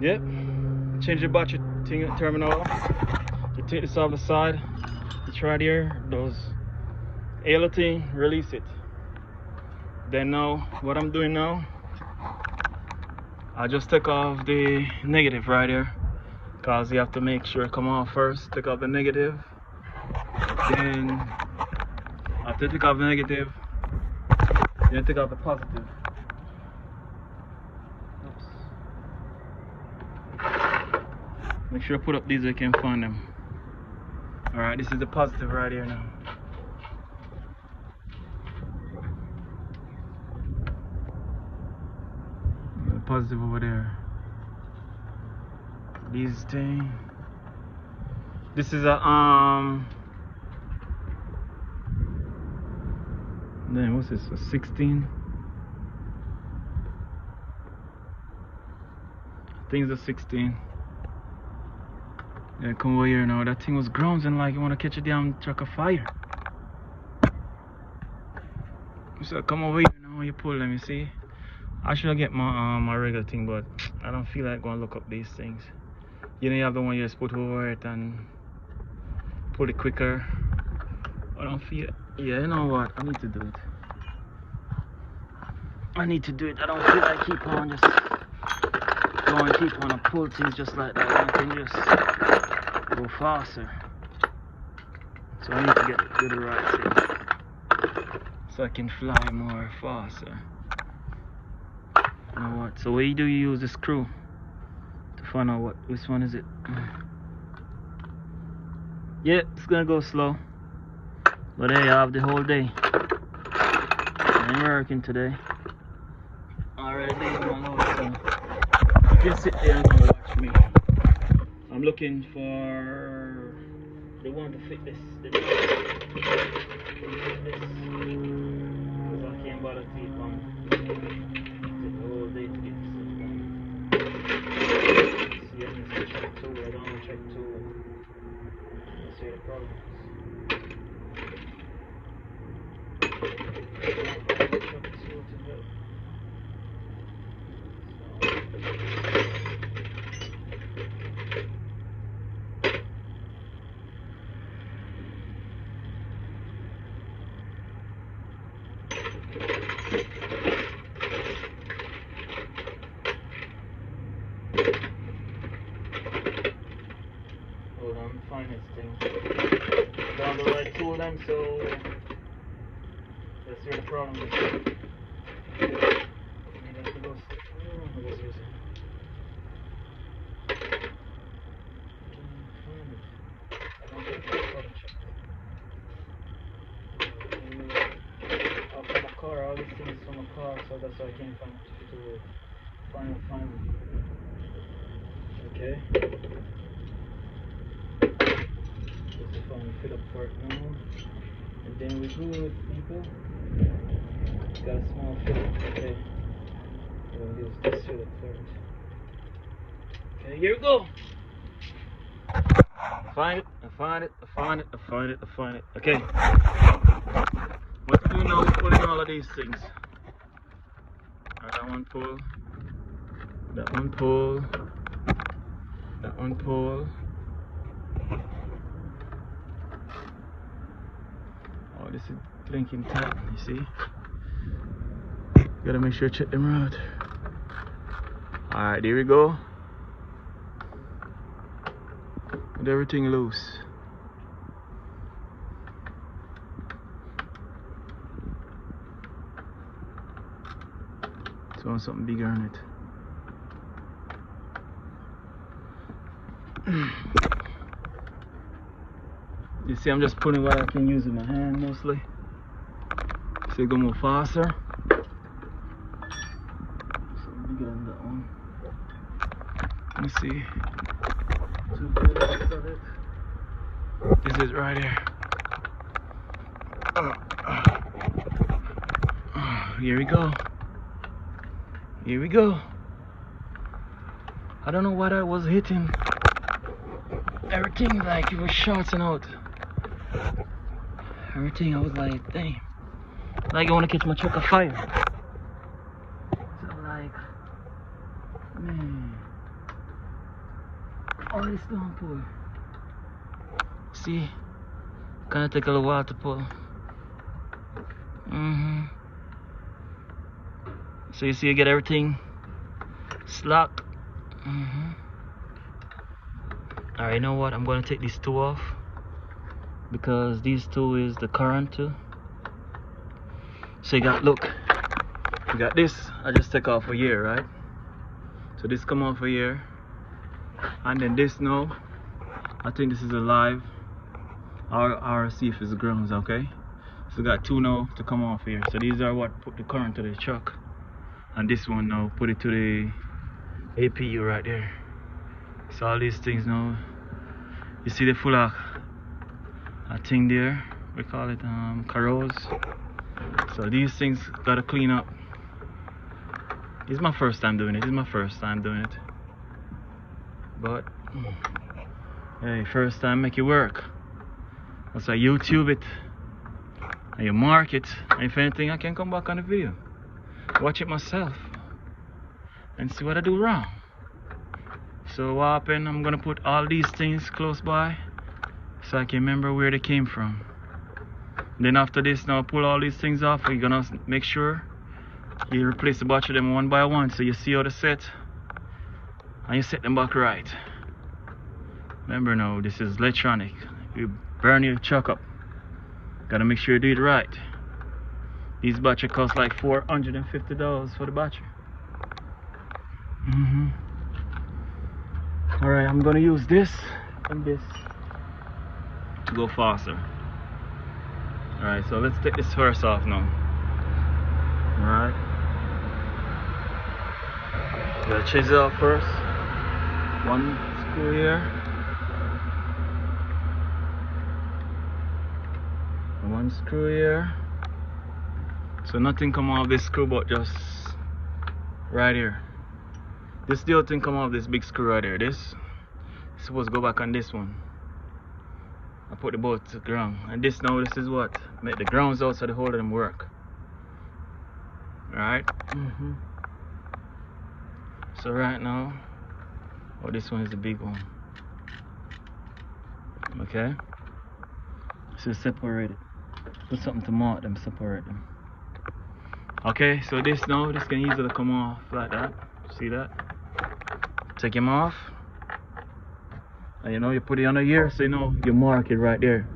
Yep. Change the battery thing terminal. You take this off the side. It's right here. Those AL thing. Release it. Then now, what I'm doing now, I just take off the negative right here, cause you have to make sure it come off first. Take off the negative. Then after take off the negative, then take off the positive. Oops. Make sure I put up these so you can find them. Alright, this is the positive right here now. The positive over there. These things. This is a then what's this? A 16. I think it's a 16. Yeah, come over here now. That thing was grounding like you want to catch a damn truck of fire. So come over here now. You pull them. You see. I should get my my regular thing, but I don't feel like going to look up these things. You know, you have the one you just put over it and pull it quicker. I don't feel. Yeah, you know what? I need to do it. I need to do it. I don't feel like keep on just going, keep on and pull things just like that. I can just go faster. So I need to get to the right thing so I can fly more faster. You know what? So what you do, you use the screw to find out which one is it. Yeah, it's gonna go slow. But hey, I have the whole day. I ain't working today. Already leave my load, so you can sit there and watch me. I'm looking for the one to fit this. Because I can't bother to keep on the whole day to get this done. See, I need to check 2. I don't want to check 2. Let's see the problem. Hold on, find this thing. Found the right tool then, so let's see what the problem is. All these things from a car, so that's why I can't find it to find it. Okay. Just to find fill up for it now. And then we do it, people. Got a small fillet. Okay. We'll use this fillet first. Okay, here we go. Find it, I find it, I find it, I find it, I find it. Okay. What to do now is pulling all of these things. That one pull, that one pull, that one pull. Oh, this is blinking tight, you see? Gotta make sure I check them out. Alright, there we go. With everything loose. So I want something bigger on it. You see, I'm just putting what I can use in my hand mostly. So it go more faster. Something bigger on that one. Let me see. This is right here. Here we go. Here we go. I don't know what I was hitting. Everything like it was shorting out. Everything I was like, dang. Like I want to catch my truck on fire. So like, man. Oh, this don't pull. See, kinda take a little while to pull. So you see, you get everything slack. Alright, you know what? I'm gonna take these two off because these two is the current too. So you got, look, you got this. I just take off a year, right? So this come off a year, and then this now, I think this is a live. I'll see if it's grounds, okay? So we got two now to come off here. So these are what put the current to the truck, and this one now put it to the APU right there. So all these things now, you see the full of a thing there, we call it corrodes. So these things gotta clean up. This is my first time doing it. But hey, first time make it work. So I YouTube it and you mark it, and if anything I can come back on the video, watch it myself and see what I do wrong. So what happened, I'm gonna put all these things close by so I can remember where they came from. Then after this, now pull all these things off. You're gonna make sure you replace the battery them one by one, so you see how they set and you set them back right. Remember now, this is electronic. You burn your truck up, gotta make sure you do it right. These batteries cost like $450 for the battery. Alright, I'm gonna use this and this to go faster. Alright, so let's take this first off now. Alright, gotta chase it out first. One screw here, one screw here. So nothing come off this screw but just right here. This the other thing come off this big screw right there. This is supposed to go back on this one. I put the both to the ground, and this now, this is what make the grounds out so the whole of them work. Alright. So right now, oh, this one is the big one. Okay, so separate it. Put something to mark them, separate them. Okay, so this now, this can easily come off like that. See that? Take him off, and you know, you put it on a year, so you know you mark it right there.